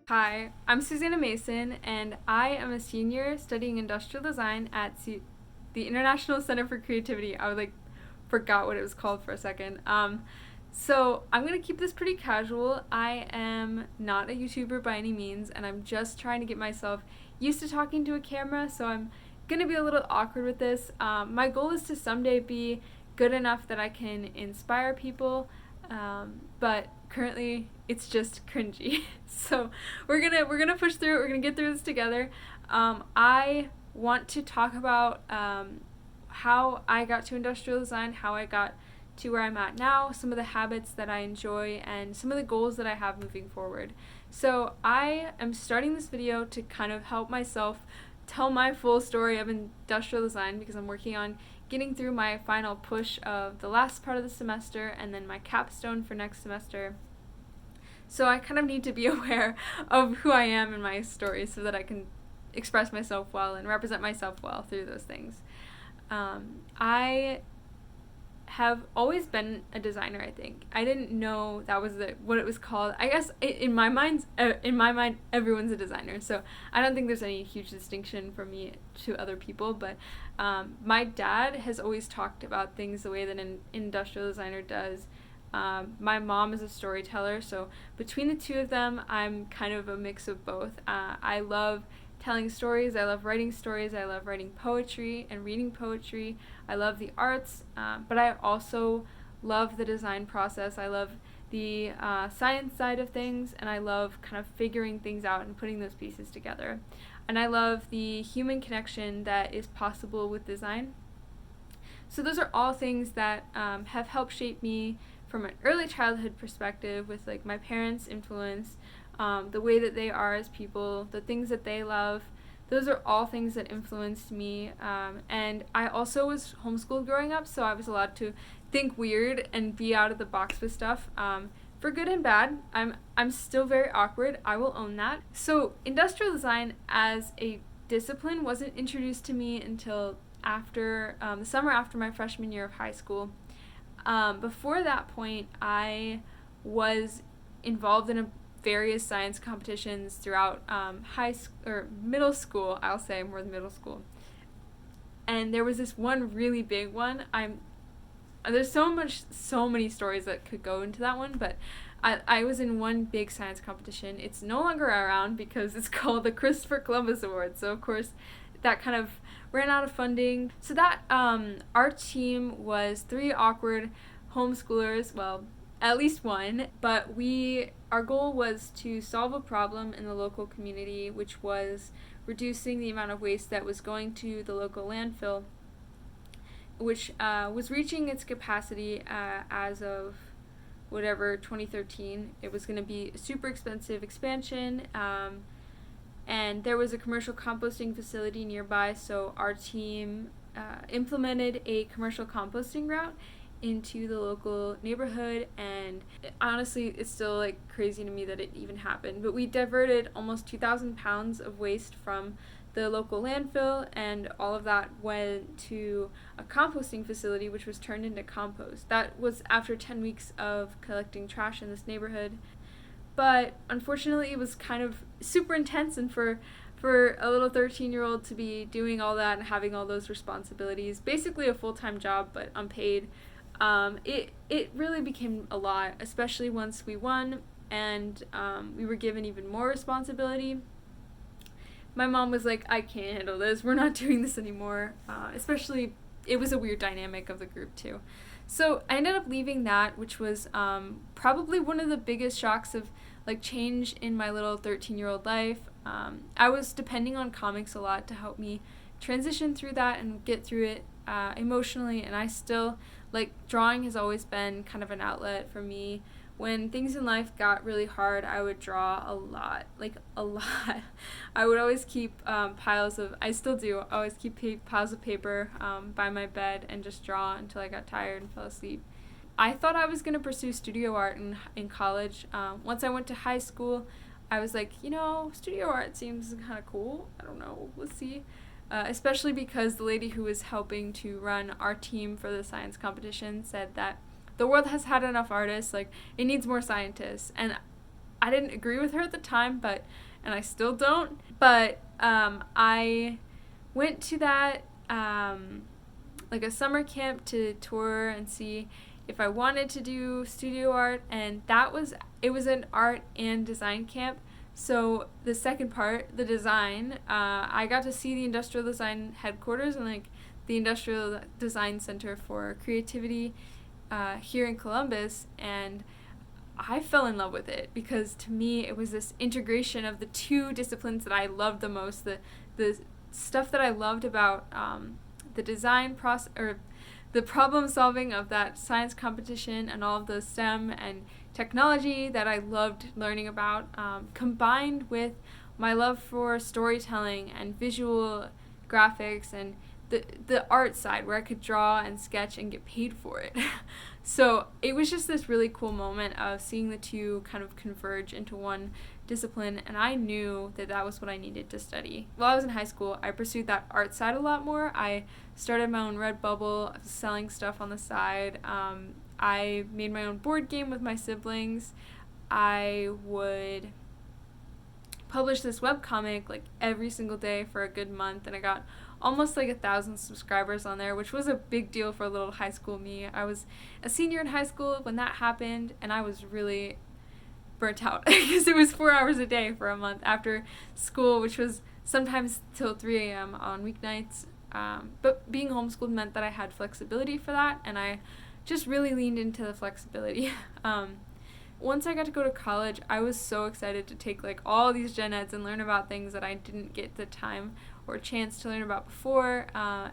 Hi, I'm Susanna Mason, and I am a senior studying industrial design at the International Center for Creativity. Forgot what it was called for a second. So I'm gonna keep this pretty casual. I am not a YouTuber by any means, and I'm just trying to get myself used to talking to a camera. So I'm gonna be a little awkward with this. My goal is to someday be good enough that I can inspire people, but currently it's just cringy. So we're gonna push through it. We're gonna get through this together. I want to talk about how I got to industrial design, how I got to where I'm at now, some of the habits that I enjoy, and some of the goals that I have moving forward. So I am starting this video to kind of help myself tell my full story of industrial design because I'm working on getting through my final push of the last part of the semester and then my capstone for next semester. So I kind of need to be aware of who I am and my story so that I can express myself well and represent myself well through those things. I have always been a designer. I think I didn't know that was what it was called. I guess in my mind, everyone's a designer. So I don't think there's any huge distinction from me to other people. But my dad has always talked about things the way that an industrial designer does. My mom is a storyteller, so between the two of them, I'm kind of a mix of both. I love telling stories, I love writing stories, I love writing poetry and reading poetry. I love the arts, but I also love the design process. I love the science side of things, and I love kind of figuring things out and putting those pieces together. And I love the human connection that is possible with design. So those are all things that have helped shape me from an early childhood perspective with like my parents' influence, the way that they are as people, the things that they love. Those are all things that influenced me. And I also was homeschooled growing up, so I was allowed to think weird and be out of the box with stuff. For good and bad, I'm still very awkward. I will own that. So industrial design as a discipline wasn't introduced to me until after the summer after my freshman year of high school. Before that point, I was involved in various science competitions throughout middle school. I'll say more than middle school. And there was this one really big one. There's so many stories that could go into that one, but I was in one big science competition. It's no longer around because it's called the Christopher Columbus Award. So of course, that kind of ran out of funding. So that our team was three awkward homeschoolers, well, at least one, but our goal was to solve a problem in the local community, which was reducing the amount of waste that was going to the local landfill, which was reaching its capacity as of whatever 2013. It was going to be a super expensive expansion. And there was a commercial composting facility nearby, so our team implemented a commercial composting route into the local neighborhood, and honestly, it's still like crazy to me that it even happened. But we diverted almost 2,000 pounds of waste from the local landfill, and all of that went to a composting facility, which was turned into compost. That was after 10 weeks of collecting trash in this neighborhood. But unfortunately, it was kind of super intense, and for a little 13-year-old to be doing all that and having all those responsibilities, basically a full-time job but unpaid, it really became a lot, especially once we won and we were given even more responsibility. My mom was like, I can't handle this. We're not doing this anymore. Especially, it was a weird dynamic of the group too. So I ended up leaving that, which was probably one of the biggest shocks of like change in my little 13-year-old life. I was depending on comics a lot to help me transition through that and get through it emotionally, and I still, like, drawing has always been kind of an outlet for me. When things in life got really hard, I would draw a lot, like a lot. I would always keep I still do, always keep piles of paper by my bed and just draw until I got tired and fell asleep. I thought I was going to pursue studio art in college. Once I went to high school, I was like, studio art seems kind of cool. I don't know, let's see. Especially because the lady who was helping to run our team for the science competition said that the world has had enough artists, like, it needs more scientists. And I didn't agree with her at the time, and I still don't. But I went to that like a summer camp to tour and see if I wanted to do studio art, and it was an art and design camp. So the second part, the design, I got to see the Industrial Design headquarters and like the Industrial Design Center for Creativity here in Columbus, and I fell in love with it because to me it was this integration of the two disciplines that I loved the most. The stuff that I loved about the design process, or the problem solving of that science competition, and all of the STEM and technology that I loved learning about, combined with my love for storytelling and visual graphics and the art side where I could draw and sketch and get paid for it. So it was just this really cool moment of seeing the two kind of converge into one discipline, and I knew that that was what I needed to study. While I was in high school, I pursued that art side a lot more. I started my own Redbubble, selling stuff on the side. I made my own board game with my siblings. I would publish this webcomic like every single day for a good month, and I got almost like 1,000 subscribers on there, which was a big deal for a little high school me. I was a senior in high school when that happened, and I was really burnt out because it was 4 hours a day for a month after school, which was sometimes till 3 a.m. on weeknights. But being homeschooled meant that I had flexibility for that, and I just really leaned into the flexibility. Once I got to go to college, I was so excited to take like all these gen eds and learn about things that I didn't get the time or chance to learn about before.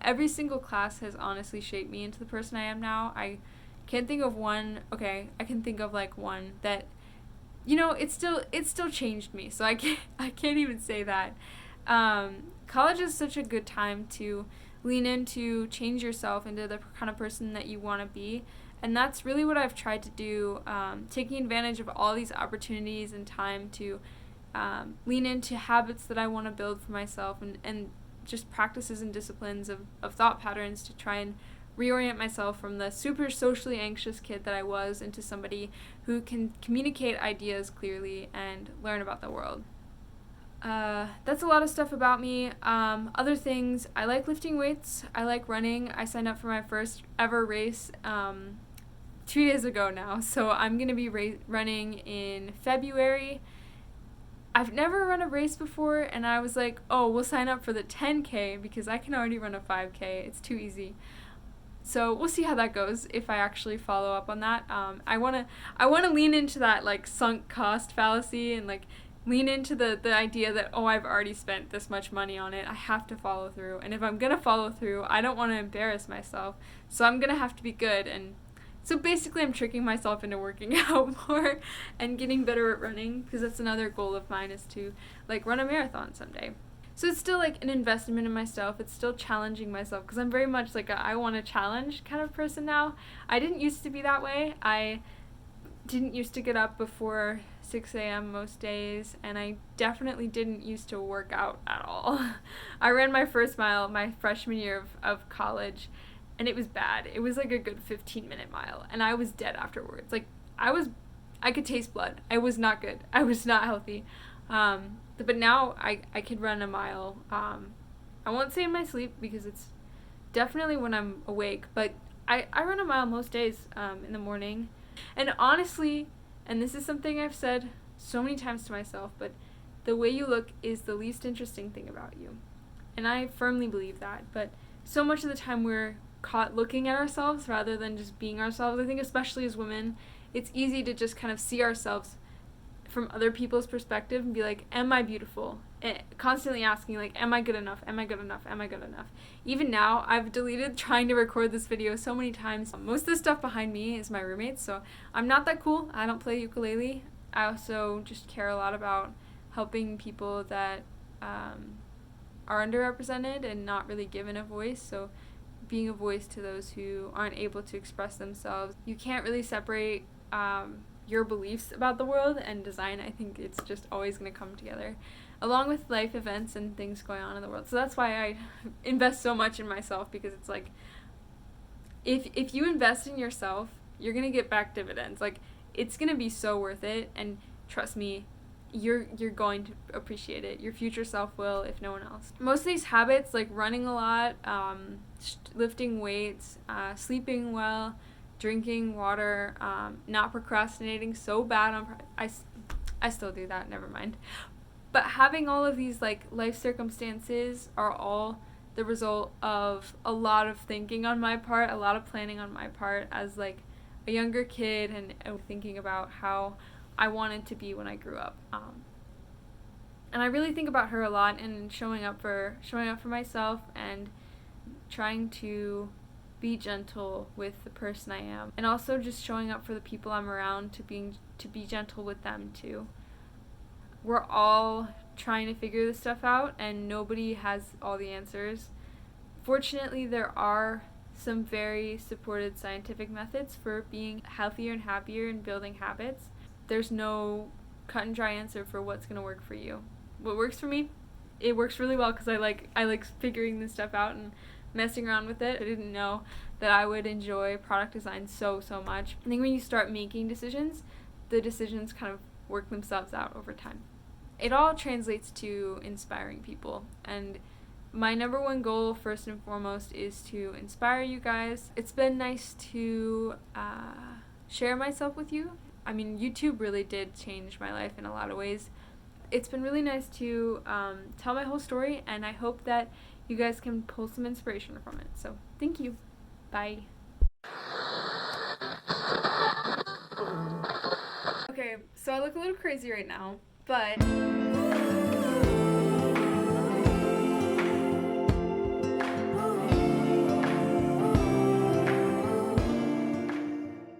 Every single class has honestly shaped me into the person I am now. I can't think of one. Okay, I can think of like one that, you know, it still changed me. So I can't even say that. College is such a good time to lean into, change yourself into the kind of person that you want to be. And that's really what I've tried to do, taking advantage of all these opportunities and time to lean into habits that I want to build for myself, and just practices and disciplines of thought patterns to try and reorient myself from the super socially anxious kid that I was into somebody who can communicate ideas clearly and learn about the world. That's a lot of stuff about me. Other things, I like lifting weights. I like running. I signed up for my first ever race 2 days ago now, so I'm going to be running in February. I've never run a race before, and I was like, oh, we'll sign up for the 10K because I can already run a 5K. It's too easy. So we'll see how that goes if I actually follow up on that. I wanna lean into that like sunk cost fallacy and like lean into the idea that, oh, I've already spent this much money on it. I have to follow through, and if I'm gonna follow through, I don't want to embarrass myself. So I'm gonna have to be good. And so basically I'm tricking myself into working out more and getting better at running, because that's another goal of mine, is to like run a marathon someday. So it's still like an investment in myself. It's still challenging myself, because I'm very much like a I want to challenge kind of person now. I didn't used to be that way. I didn't used to get up before 6 a.m. most days, and I definitely didn't used to work out at all. I ran my first mile my freshman year of college, and it was bad. It was like a good 15-minute mile, and I was dead afterwards. Like, I could taste blood. I was not good. I was not healthy. But now I could run a mile. I won't say in my sleep, because it's definitely when I'm awake, but I run a mile most days in the morning. And honestly, and this is something I've said so many times to myself, but the way you look is the least interesting thing about you. And I firmly believe that, but so much of the time we're caught looking at ourselves rather than just being ourselves. I think especially as women, it's easy to just kind of see ourselves from other people's perspective and be like, am I beautiful? Constantly asking, like, am I good enough? Am I good enough? Am I good enough? Even now, I've deleted trying to record this video so many times. Most of the stuff behind me is my roommates, so I'm not that cool. I don't play ukulele. I also just care a lot about helping people that are underrepresented and not really given a voice, so being a voice to those who aren't able to express themselves. You can't really separate your beliefs about the world and design. I think it's just always going to come together, along with life events and things going on in the world. So that's why I invest so much in myself, because it's like, if you invest in yourself, you're going to get back dividends. Like, it's going to be so worth it. And trust me, you're going to appreciate it. Your future self will, if no one else. Most of these habits, like running a lot, lifting weights, sleeping well, drinking water, not procrastinating so bad on I still do that, never mind. But having all of these like life circumstances are all the result of a lot of thinking on my part, a lot of planning on my part as like a younger kid, and thinking about how I wanted to be when I grew up. And I really think about her a lot, and showing up for myself and trying to be gentle with the person I am, and also just showing up for the people I'm around, to be gentle with them too. We're all trying to figure this stuff out, and nobody has all the answers. Fortunately, there are some very supported scientific methods for being healthier and happier and building habits. There's no cut and dry answer for what's going to work for you. What works for me, it works really well, because I like figuring this stuff out and messing around with it. I didn't know that I would enjoy product design so much. I think when you start making decisions, the decisions kind of work themselves out over time. It all translates to inspiring people, and my number one goal, first and foremost, is to inspire you guys. It's been nice to share myself with you. I mean, YouTube really did change my life in a lot of ways. It's been really nice to tell my whole story, and I hope that you guys can pull some inspiration from it. So, thank you. Bye. Okay, so I look a little crazy right now, but